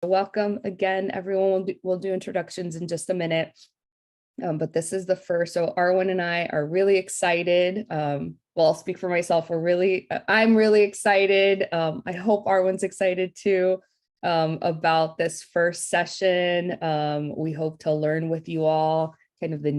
Welcome again, everyone. We'll do introductions in just a minute. But this is the first. So Arwen and I are really excited. Well, I'll speak for myself. I'm really excited. I hope Arwen's excited too about this first session. We hope to learn with you all kind of the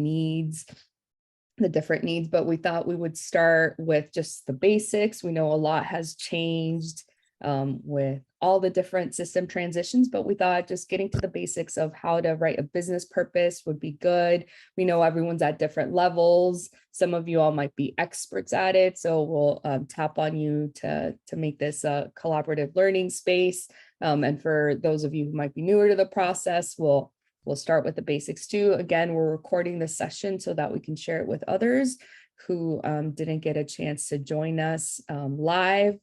different needs, but we thought we would start with just the basics. We know a lot has changed with all the different system transitions, but we thought just getting to the basics of how to write a business purpose would be good. We know everyone's at different levels. Some of you all might be experts at it, so we'll tap on you to make this a collaborative learning space. And for those of you who might be newer to the process, we'll start with the basics too. Again, we're recording this session so that we can share it with others who didn't get a chance to join us live.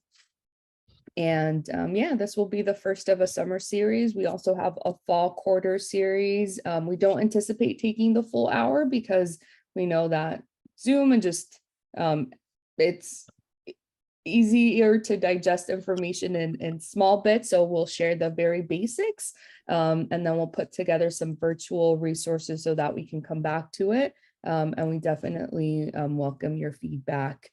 And yeah, this will be the first of a summer series. We also have a fall quarter series. We don't anticipate taking the full hour because we know that Zoom and just it's easier to digest information in small bits. So we'll share the very basics and then we'll put together some virtual resources so that we can come back to it. And we definitely welcome your feedback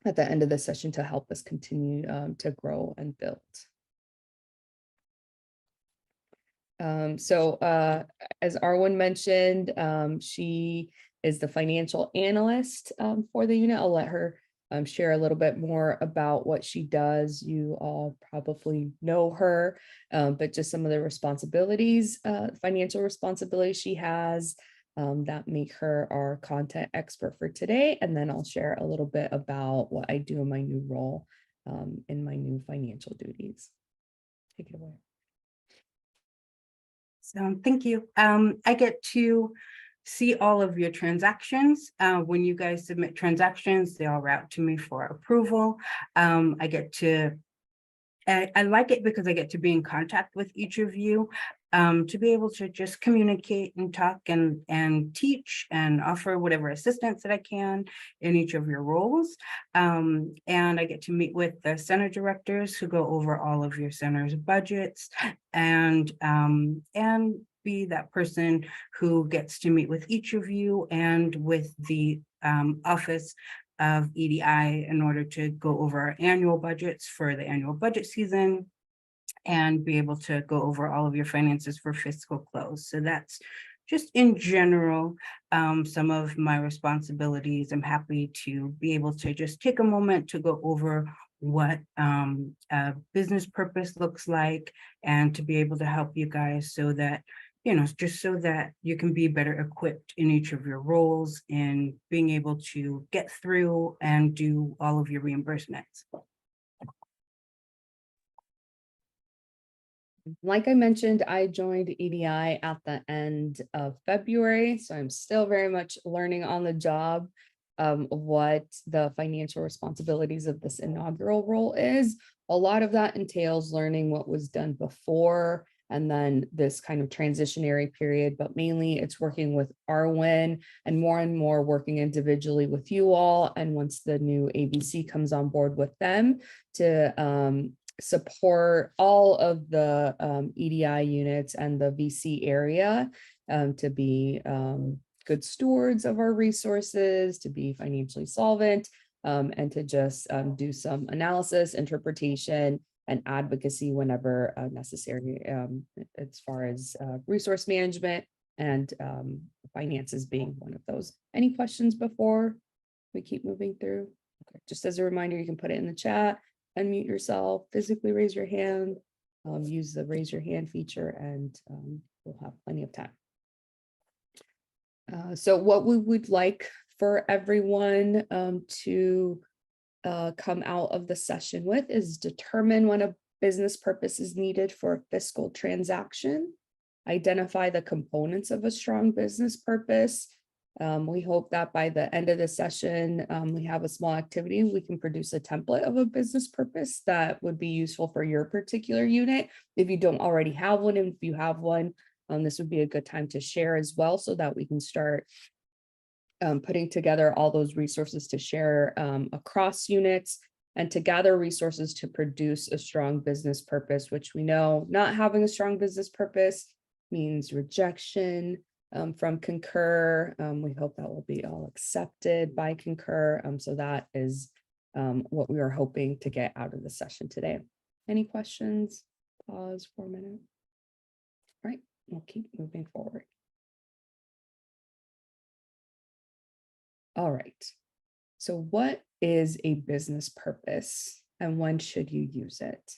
at the end of the session to help us continue to grow and build. So as Arwen mentioned, she is the financial analyst for the unit. I'll let her share a little bit more about what she does. You all probably know her, but just some of the responsibilities, financial responsibilities she has that make her our content expert for today. And then I'll share a little bit about what I do in my new role in my new financial duties. Take it away. So thank you. I get to see all of your transactions. When you guys submit transactions, they all route to me for approval. I like it because I get to be in contact with each of you, to be able to just communicate and talk and teach and offer whatever assistance that I can in each of your roles. And I get to meet with the center directors who go over all of your center's budgets and be that person who gets to meet with each of you and with the office of EDI in order to go over our annual budgets for the annual budget season and be able to go over all of your finances for fiscal close. So that's just in general, some of my responsibilities. I'm happy to be able to just take a moment to go over what a business purpose looks like and to be able to help you guys so that just so that you can be better equipped in each of your roles and being able to get through and do all of your reimbursements. Like I mentioned, I joined EDI at the end of February, so I'm still very much learning on the job what the financial responsibilities of this inaugural role is. A lot of that entails learning what was done before and then this kind of transitionary period, but mainly it's working with Arwen and more working individually with you all. And once the new ABC comes on board with them to support all of the EDI units and the VC area to be good stewards of our resources, to be financially solvent, and to just do some analysis, interpretation, and advocacy whenever necessary, as far as resource management and finances being one of those. Any questions before we keep moving through? Okay. Just as a reminder, you can put it in the chat, unmute yourself, physically raise your hand, use the raise your hand feature, and we'll have plenty of time. So what we would like for everyone to come out of the session with is determine when a business purpose is needed for a fiscal transaction, identify the components of a strong business purpose. We hope that by the end of the session, we have a small activity. We can produce a template of a business purpose that would be useful for your particular unit. If you don't already have one, and if you have one, this would be a good time to share as well so that we can start putting together all those resources to share across units and to gather resources to produce a strong business purpose, which we know not having a strong business purpose means rejection from Concur. We hope that will be all accepted by Concur. So that is what we are hoping to get out of the session today. Any questions? Pause for a minute. All right, we'll keep moving forward. All right. So what is a business purpose and when should you use it?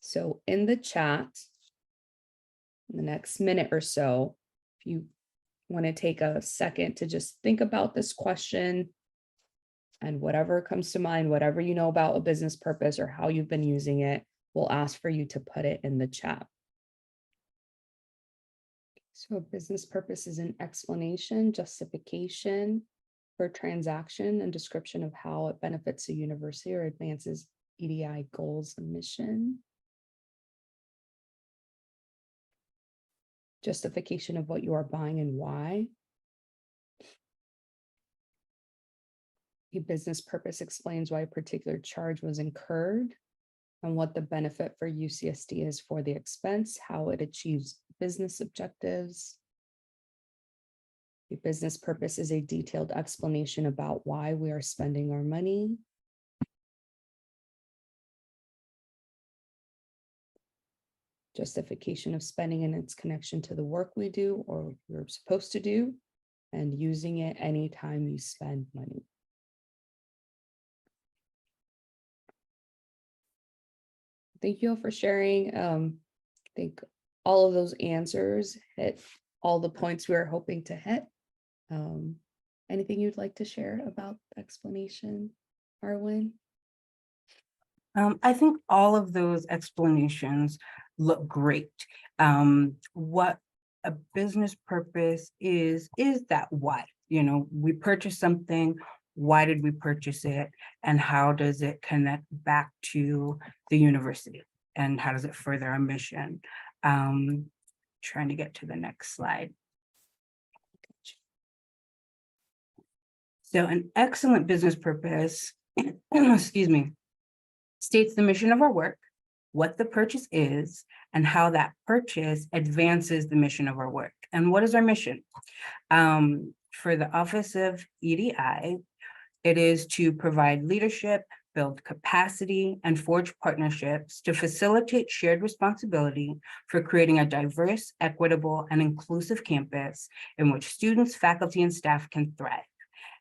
So in the chat, in the next minute or so, if you want to take a second to just think about this question and whatever comes to mind, whatever you know about a business purpose or how you've been using it, we'll ask for you to put it in the chat. So a business purpose is an explanation, justification for transaction and description of how it benefits a university or advances EDI goals and mission. Justification of what you are buying and why. A business purpose explains why a particular charge was incurred and what the benefit for UCSD is for the expense, how it achieves business objectives. A business purpose is a detailed explanation about why we are spending our money. Justification of spending and its connection to the work we do or we're supposed to do, and using it anytime you spend money. Thank you all for sharing. I think all of those answers hit all the points we were hoping to hit. Anything you'd like to share about the explanation, Arwen? I think all of those explanations look great. What a business purpose is that why, we purchase something. Why did we purchase it? And how does it connect back to the university? And how does it further our mission? Trying to get to the next slide. So an excellent business purpose, excuse me, states the mission of our work, what the purchase is, and how that purchase advances the mission of our work. And what is our mission? For the Office of EDI, it is to provide leadership, build capacity, and forge partnerships to facilitate shared responsibility for creating a diverse, equitable, and inclusive campus in which students, faculty, and staff can thrive.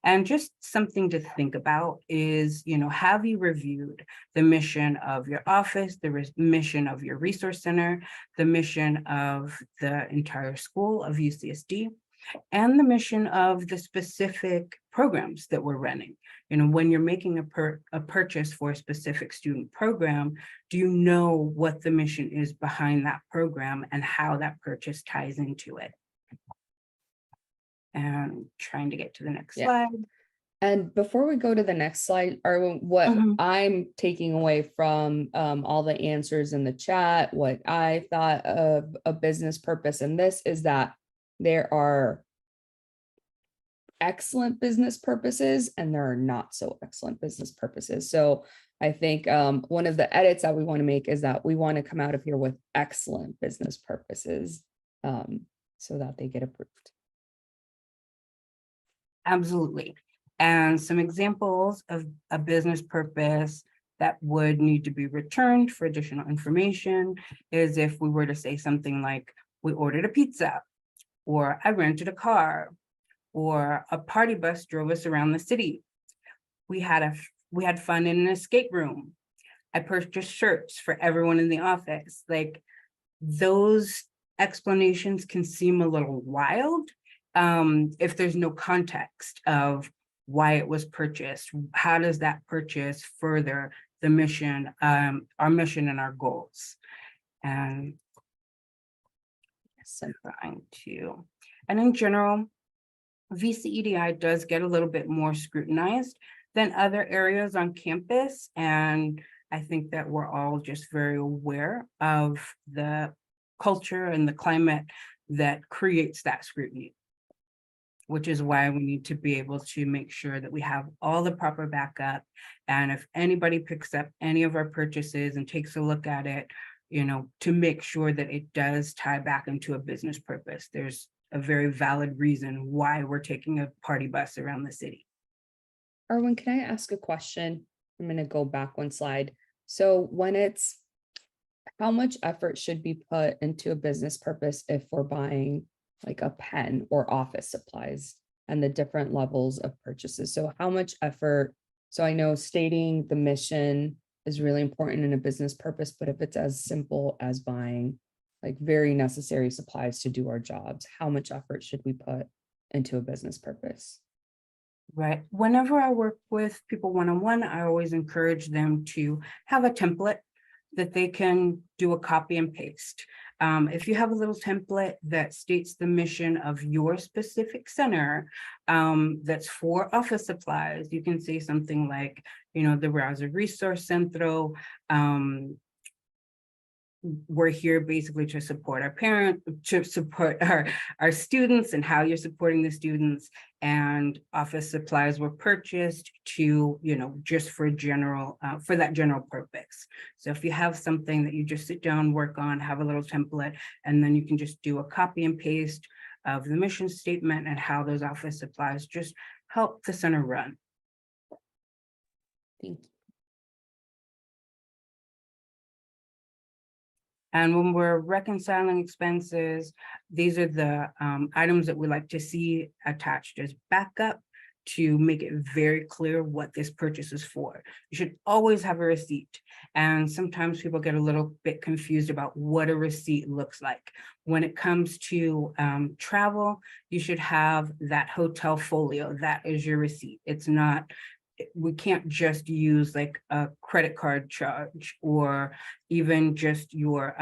And just something to think about is, have you reviewed the mission of your office, the mission of your resource center, the mission of the entire school of UCSD, and the mission of the specific programs that we're running? When you're making a purchase for a specific student program, do you know what the mission is behind that program and how that purchase ties into it? And trying to get to the next slide. And before we go to the next slide, Arwen, what I'm taking away from all the answers in the chat, what I thought of a business purpose in this is that there are excellent business purposes and there are not so excellent business purposes. So I think one of the edits that we want to make is that we want to come out of here with excellent business purposes so that they get approved. Absolutely. And some examples of a business purpose that would need to be returned for additional information is if we were to say something like, we ordered a pizza, or I rented a car, or a party bus drove us around the city. We had fun in an escape room. I purchased shirts for everyone in the office. Like, those explanations can seem a little wild if there's no context of why it was purchased. How does that purchase further the mission, our mission and our goals? And so trying to, and in general, VCEDI does get a little bit more scrutinized than other areas on campus. And I think that we're all just very aware of the culture and the climate that creates that scrutiny. which is why we need to be able to make sure that we have all the proper backup. And if anybody picks up any of our purchases and takes a look at it, to make sure that it does tie back into a business purpose. There's a very valid reason why we're taking a party bus around the city. Arwen, can I ask a question? I'm going to go back one slide. So how much effort should be put into a business purpose if we're buying like a pen or office supplies and the different levels of purchases? So how much effort? So I know stating the mission is really important in a business purpose, but if it's as simple as buying like very necessary supplies to do our jobs, how much effort should we put into a business purpose? Right. Whenever I work with people one-on-one, I always encourage them to have a template that they can do a copy and paste. If you have a little template that states the mission of your specific center, that's for office supplies, you can say something like, the Browser Resource Centro, we're here basically to support to support our students, and how you're supporting the students, and office supplies were purchased to, just for that general purpose. So if you have something that you just sit down, work on, have a little template, and then you can just do a copy and paste of the mission statement and how those office supplies just help the center run. Thank you. And when we're reconciling expenses, these are the items that we like to see attached as backup to make it very clear what this purchase is for. You should always have a receipt. And sometimes people get a little bit confused about what a receipt looks like. When it comes to travel, you should have that hotel folio. That is your receipt. It's not, we can't just use like a credit card charge, or even just your,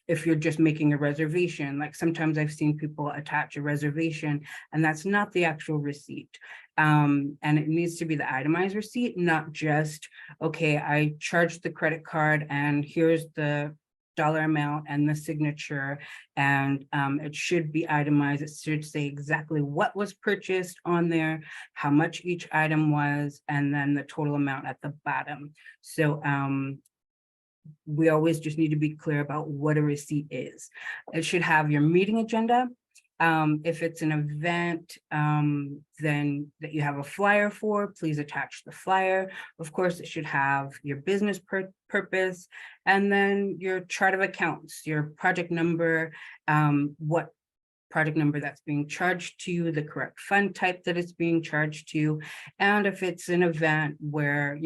if you're just making a reservation. Like sometimes I've seen people attach a reservation and that's not the actual receipt. And it needs to be the itemized receipt, not just, okay, I charged the credit card and here's the dollar amount and the signature, and it should be itemized. It should say exactly what was purchased on there, how much each item was, and then the total amount at the bottom. So we always just need to be clear about what a receipt is. It should have your meeting agenda. If it's an event, then that you have a flyer for, please attach the flyer. Of course, it should have your business purpose, and then your chart of accounts, your project number, what project number that's being charged to, the correct fund type that it's being charged to. And if it's an event where,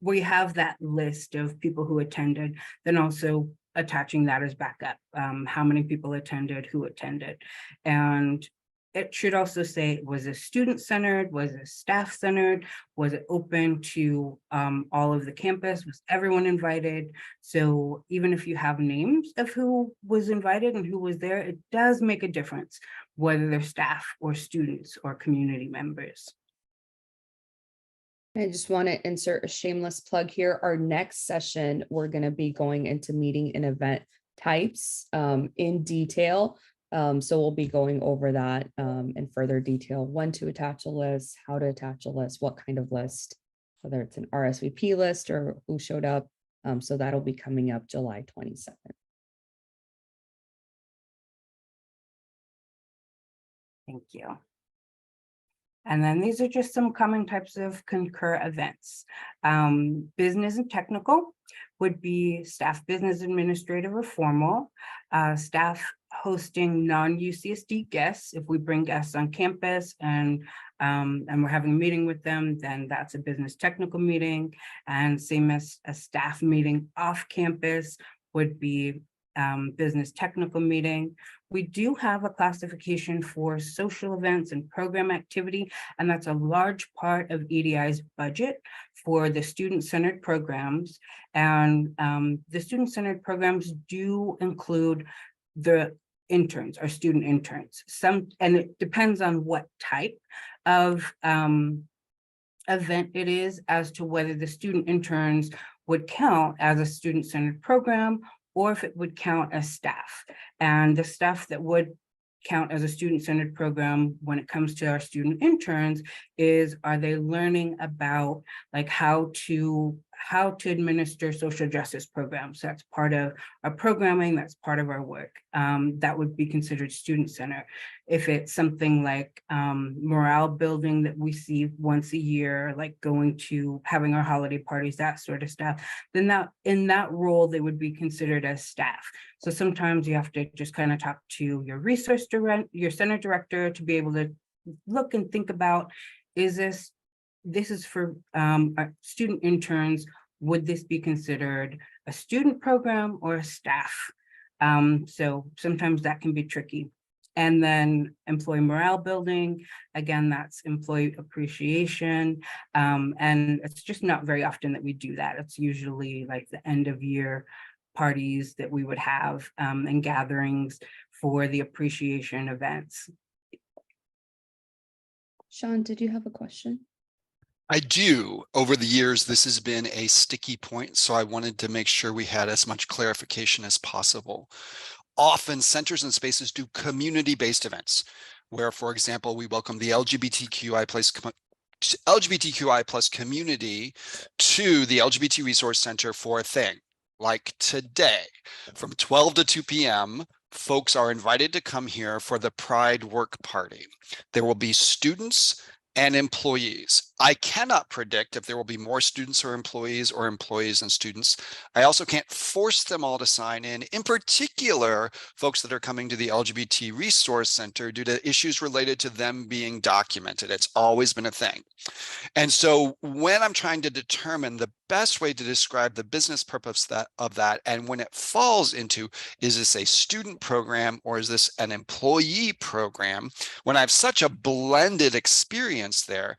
we have that list of people who attended, then also attaching that as backup, how many people attended, who attended. And it should also say, was it student-centered, was it staff-centered, was it open to all of the campus, was everyone invited? So even if you have names of who was invited and who was there, it does make a difference, whether they're staff or students or community members. I just want to insert a shameless plug here. Our next session, we're going to be going into meeting and event types in detail. So we'll be going over that in further detail, when to attach a list, how to attach a list, what kind of list, whether it's an RSVP list or who showed up. So that'll be coming up July 22nd. Thank you. And then these are just some common types of Concur events. Business and technical would be staff business administrative or formal, staff hosting non-UCSD guests. If we bring guests on campus and we're having a meeting with them, then that's a business technical meeting. And same as a staff meeting off campus would be business technical meeting. We do have a classification for social events and program activity, and that's a large part of EDI's budget for the student-centered programs. And the student-centered programs do include the interns, or student interns. And it depends on what type of event it is as to whether the student interns would count as a student-centered program or if it would count as staff. And the staff that would count as a student-centered program when it comes to our student interns is, are they learning about like how to administer social justice programs? That's part of our programming, that's part of our work. That would be considered student-centered. If it's something like morale building that we see once a year, like going to having our holiday parties, that sort of stuff, then that in that role, they would be considered as staff. So sometimes you have to just kind of talk to your resource director, your center director, to be able to look and think about, is this is for student interns, would this be considered a student program or a staff? So sometimes that can be tricky. And then employee morale building, again, that's employee appreciation. And it's just not very often that we do that. It's usually like the end of year parties that we would have and gatherings for the appreciation events. Sean, did you have a question? I do. Over the years, this has been a sticky point, so I wanted to make sure we had as much clarification as possible. Often centers and spaces do community-based events where, for example, we welcome the LGBTQI plus community to the LGBT Resource Center for a thing. Like today, from 12 to 2 p.m., folks are invited to come here for the Pride Work Party. There will be students and employees. I cannot predict if there will be more students or employees and students. I also can't force them all to sign in particular, folks that are coming to the LGBT Resource Center due to issues related to them being documented. It's always been a thing. And so when I'm trying to determine the best way to describe the business purpose of that, and when it falls into, is this a student program or is this an employee program? When I have such a blended experience there,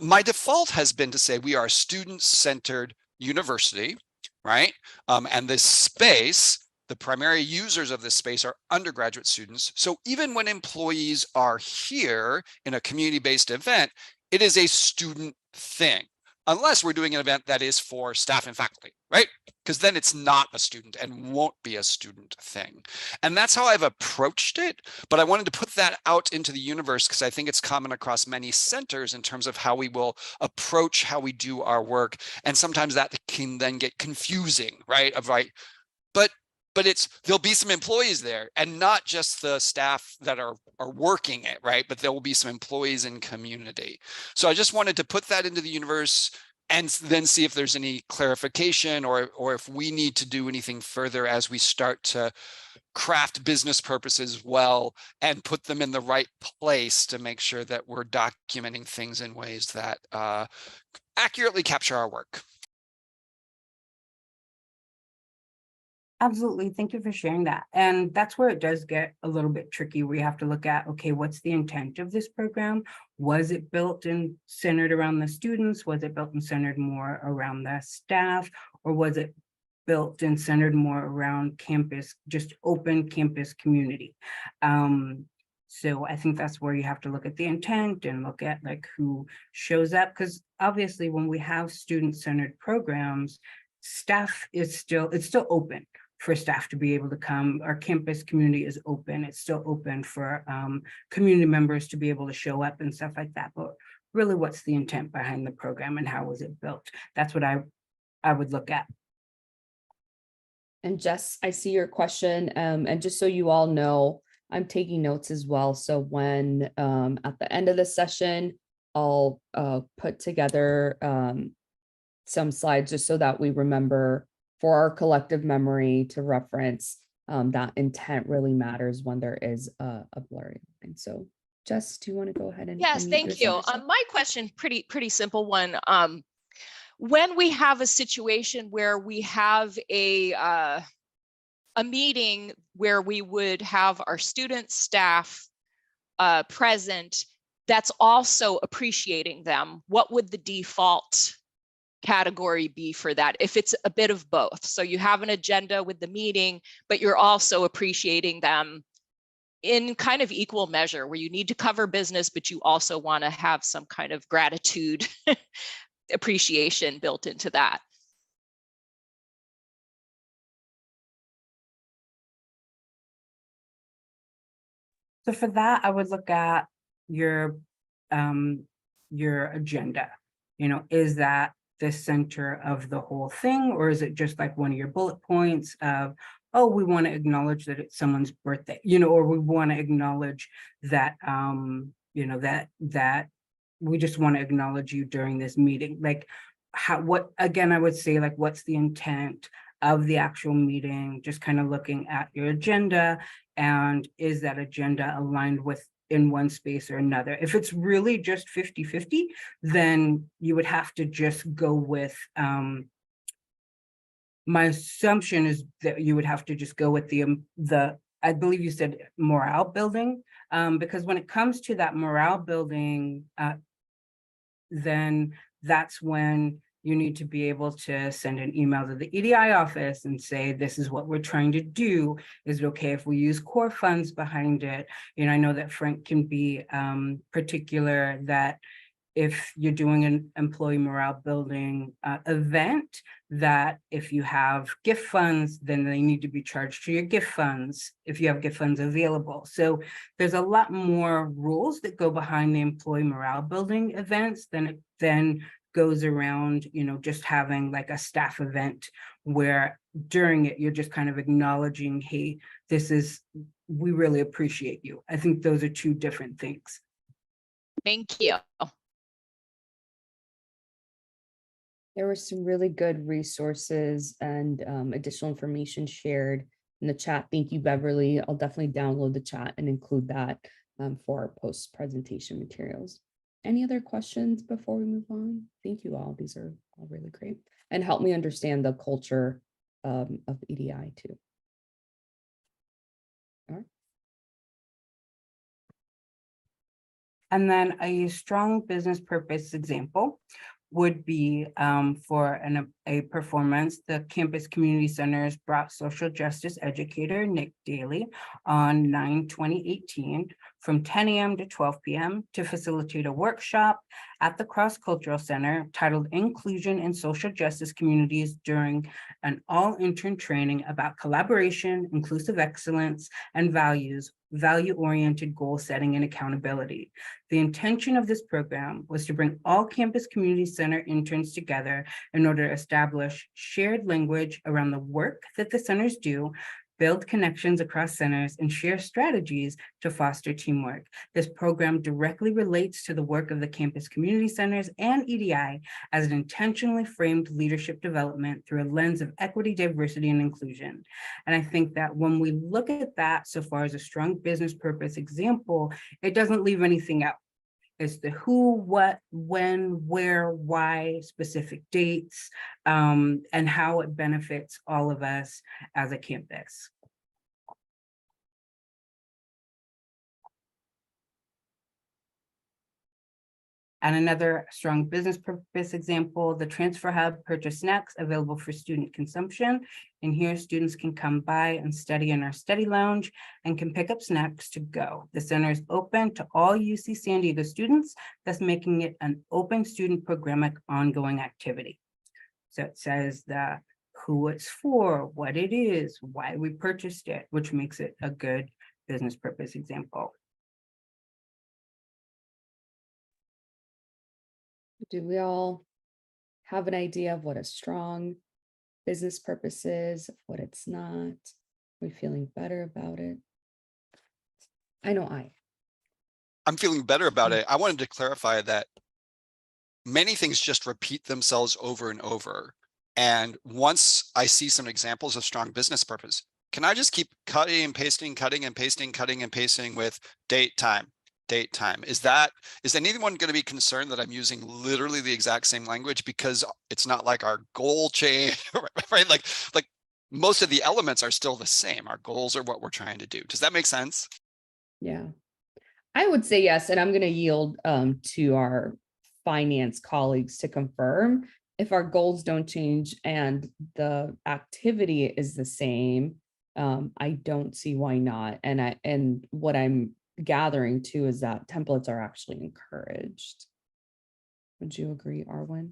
my default has been to say we are a student-centered university, right? And this space, the primary users of this space are undergraduate students. So even when employees are here in a community-based event, it is a student thing, unless we're doing an event that is for staff and faculty, right? Because then it's not a student and won't be a student thing. And that's how I've approached it. But I wanted to put that out into the universe because I think it's common across many centers in terms of how we will approach how we do our work. And sometimes that can then get confusing, right? But there'll be some employees there and not just the staff that are working it, right? But there will be some employees in community. So I just wanted to put that into the universe and then see if there's any clarification or if we need to do anything further as we start to craft business purposes well and put them in the right place to make sure that we're documenting things in ways that accurately capture our work. Absolutely. Thank you for sharing that. And that's where it does get a little bit tricky. We have to look at, okay, what's the intent of this program? Was it built and centered around the students? Was it built and centered more around the staff? Or was it built and centered more around campus, just open campus community? So I think that's where you have to look at the intent and look at like who shows up. Because obviously when we have student-centered programs, staff is still open for staff to be able to come. Our campus community is open. It's still open for community members to be able to show up and stuff like that. But really, what's the intent behind the program and how was it built? That's what I would look at. And Jess, I see your question. And just so you all know, I'm taking notes as well. So when at the end of the session, I'll put together some slides just so that we remember for our collective memory to reference that intent really matters when there is a blurry line. So Jess, do you want to go ahead and yes, thank you. My question, pretty simple one. When we have a situation where we have a meeting where we would have our students, staff present, that's also appreciating them, what would the default category be for that if it's a bit of both? So you have an agenda with the meeting, but you're also appreciating them in kind of equal measure, where you need to cover business, but you also want to have some kind of gratitude appreciation built into that. So for that, I would look at your agenda. You know, is that the center of the whole thing, or is it just like one of your bullet points of, oh, we want to acknowledge that it's someone's birthday, you know, or we want to acknowledge that you know, that we just want to acknowledge you during this meeting. Like what again, I would say, like, what's the intent of the actual meeting, just kind of looking at your agenda, and is that agenda aligned with in one space or another. If it's really just 50-50, then you would have to just go with, my assumption is that you would have to just go with the I believe you said morale building, because when it comes to that morale building, then that's when you need to be able to send an email to the EDI office and say, this is what we're trying to do. Is it okay if we use core funds behind it? You know, I know that Frank can be particular that if you're doing an employee morale building event, that if you have gift funds, then they need to be charged to your gift funds if you have gift funds available. So there's a lot more rules that go behind the employee morale building events than goes around, you know, just having like a staff event where during it, you're just kind of acknowledging, hey, we really appreciate you. I think those are two different things. Thank you. There were some really good resources and additional information shared in the chat. Thank you, Beverly. I'll definitely download the chat and include that for our post-presentation materials. Any other questions before we move on? Thank you all. These are all really great and help me understand the culture of EDI too. All right. And then a strong business purpose example would be for a performance. The Campus Community Centers brought social justice educator Nick Daly on 9/2018 from 10 a.m. to 12 p.m. to facilitate a workshop at the Cross Cultural Center titled Inclusion in Social Justice Communities during an all-intern training about collaboration, inclusive excellence, and value-oriented goal setting and accountability. The intention of this program was to bring all Campus Community Center interns together in order to establish shared language around the work that the centers do, build connections across centers, and share strategies to foster teamwork. This program directly relates to the work of the Campus Community Centers and EDI as an intentionally framed leadership development through a lens of equity, diversity, and inclusion. And I think that when we look at that so far as a strong business purpose example, it doesn't leave anything out. It's the who, what, when, where, why, specific dates, and how it benefits all of us as a campus. And another strong business purpose example, the Transfer Hub purchase snacks available for student consumption. And here students can come by and study in our study lounge and can pick up snacks to go. The center is open to all UC San Diego students, thus making it an open student programmatic ongoing activity. So it says who it's for, what it is, why we purchased it, which makes it a good business purpose example. Do we all have an idea of what a strong business purpose is, what it's not? Are we feeling better about it? I know I'm feeling better about it. I wanted to clarify that many things just repeat themselves over and over. And once I see some examples of strong business purpose, can I just keep cutting and pasting, cutting and pasting, cutting and pasting with date, time? Date, time. Is anyone going to be concerned that I'm using literally the exact same language because it's not like our goal change, right? Like most of the elements are still the same. Our goals are what we're trying to do. Does that make sense? Yeah, I would say yes. And I'm going to yield to our finance colleagues to confirm if our goals don't change and the activity is the same. I don't see why not. And what I'm gathering too is that templates are actually encouraged. Would you agree, Arwen?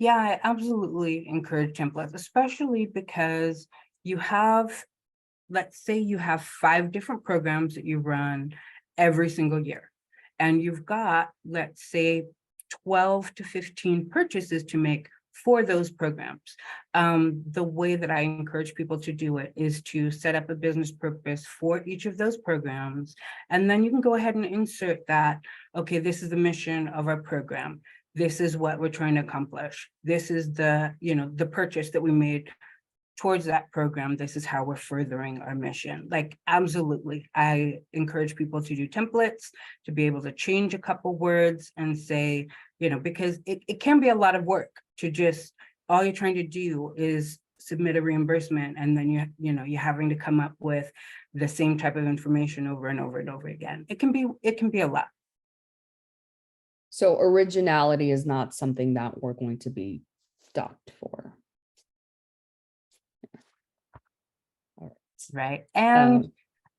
Yeah, I absolutely encourage templates, especially because you have let's say you have 5 different programs that you run every single year, and you've got, let's say, 12 to 15 purchases to make for those programs. The way that I encourage people to do it is to set up a business purpose for each of those programs. And then you can go ahead and insert that, okay, this is the mission of our program. This is what we're trying to accomplish. This is the, the purchase that we made towards that program. This is how we're furthering our mission. Like, absolutely. I encourage people to do templates, to be able to change a couple words and say, because it can be a lot of work to just, all you're trying to do is submit a reimbursement, and then you're having to come up with the same type of information over and over and over again. It can be a lot. So originality is not something that we're going to be stopped for. Right. And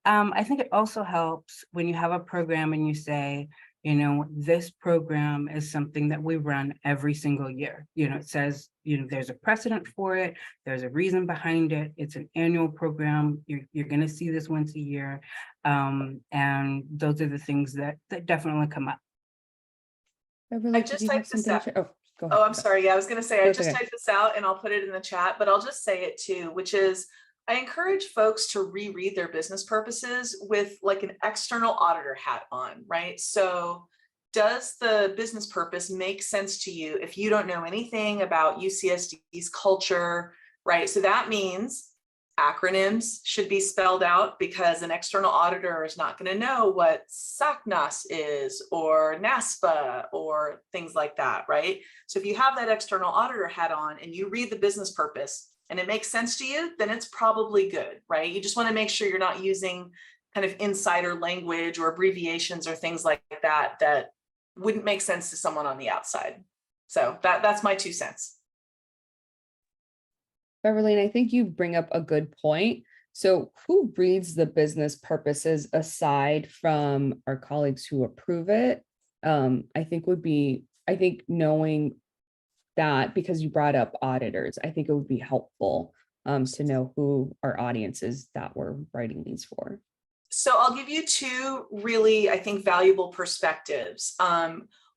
I think it also helps when you have a program and you say, this program is something that we run every single year. It says, there's a precedent for it. There's a reason behind it. It's an annual program. You're going to see this once a year. And those are the things that definitely come up. Beverly, I did just you have typed this something out. to share? Oh, go ahead. Oh, I'm sorry. Yeah, I was going to say, I That's just okay. typed this out and I'll put it in the chat, but I'll just say it too, which is I encourage folks to reread their business purposes with like an external auditor hat on, right? So does the business purpose make sense to you if you don't know anything about UCSD's culture, right? So that means acronyms should be spelled out, because an external auditor is not going to know what SACNAS is or NASPA or things like that, right? So if you have that external auditor hat on and you read the business purpose and it makes sense to you, then it's probably good, right? You just want to make sure you're not using kind of insider language or abbreviations or things like that that wouldn't make sense to someone on the outside. So that's my 2 cents. Beverly, and I think you bring up a good point. So who reads the business purposes aside from our colleagues who approve it? I think knowing that, because you brought up auditors, I think it would be helpful to know who our audience is that we're writing these for. So I'll give you 2 really, I think, valuable perspectives.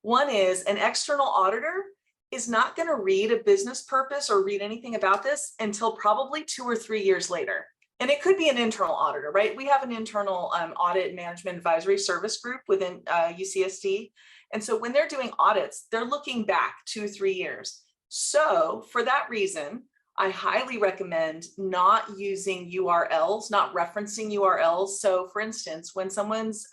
One is an external auditor is not going to read a business purpose or read anything about this until probably 2 or 3 years later. And it could be an internal auditor, right? We have an internal audit and management advisory service group within UCSD. And so when they're doing audits, they're looking back 2 or 3 years. So for that reason, I highly recommend not using URLs, not referencing URLs. So for instance, when someone's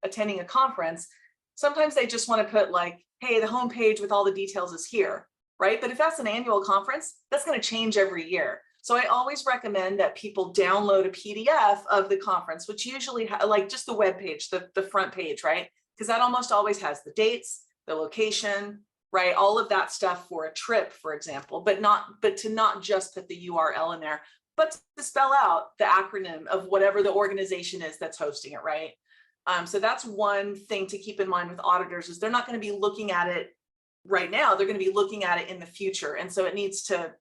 attending a conference, sometimes they just want to put like, hey, the homepage with all the details is here, right? But if that's an annual conference, that's going to change every year. So I always recommend that people download a PDF of the conference, which usually like just the web page, the front page, right? Because that almost always has the dates, the location, right? All of that stuff for a trip, for example, but to not just put the URL in there, but to spell out the acronym of whatever the organization is that's hosting it, right? So that's one thing to keep in mind with auditors, is they're not going to be looking at it right now. They're going to be looking at it in the future. And so it needs to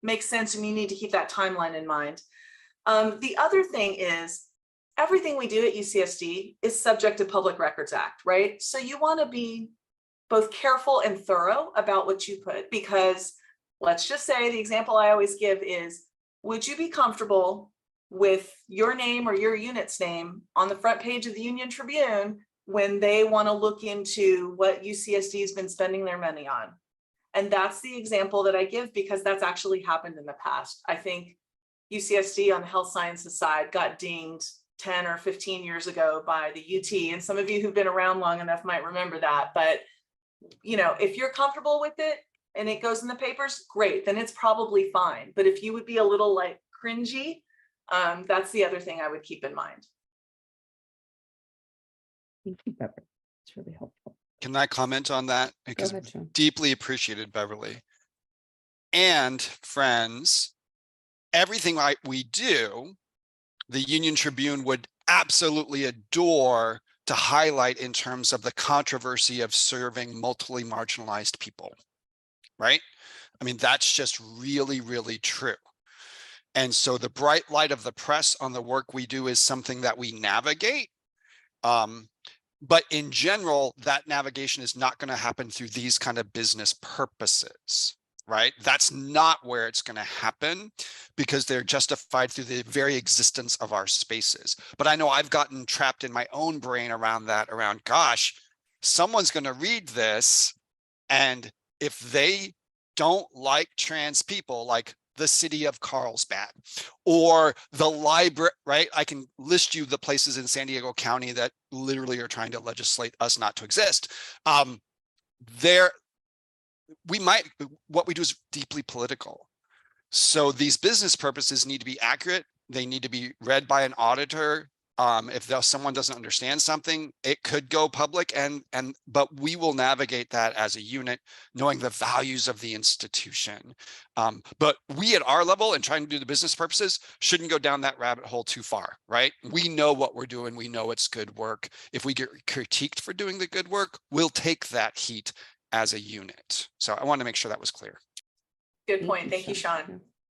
make sense, and you need to keep that timeline in mind. The other thing is everything we do at UCSD is subject to Public Records Act, right? So you want to be both careful and thorough about what you put, because let's just say the example I always give is, would you be comfortable with your name or your unit's name on the front page of the Union Tribune when they want to look into what UCSD has been spending their money on? And that's the example that I give, because that's actually happened in the past. I think UCSD on the health sciences side got dinged 10 or 15 years ago by the UT. And some of you who've been around long enough might remember that. But, if you're comfortable with it and it goes in the papers, great, then it's probably fine. But if you would be a little like cringy, that's the other thing I would keep in mind. Thank you, Beverly. It's really helpful. Can I comment on that? Go Because ahead, Sean. deeply appreciated, Beverly. And friends, everything we do, the Union Tribune would absolutely adore to highlight in terms of the controversy of serving multiply marginalized people, right? I mean, that's just really, really true. And so the bright light of the press on the work we do is something that we navigate. But in general, that navigation is not going to happen through these kind of business purposes, right? That's not where it's going to happen because they're justified through the very existence of our spaces. But I know I've gotten trapped in my own brain around that, around, gosh, someone's going to read this. And if they don't like trans people, like the city of Carlsbad or the library, right? I can list you the places in San Diego County that literally are trying to legislate us not to exist. What we do is deeply political. So these business purposes need to be accurate. They need to be read by an auditor. If someone doesn't understand something, it could go public, but we will navigate that as a unit, knowing the values of the institution. But we at our level and trying to do the business purposes shouldn't go down that rabbit hole too far, right? We know what we're doing. We know it's good work. If we get critiqued for doing the good work, we'll take that heat as a unit. So I want to make sure that was clear. Good point. Thank you, Sean.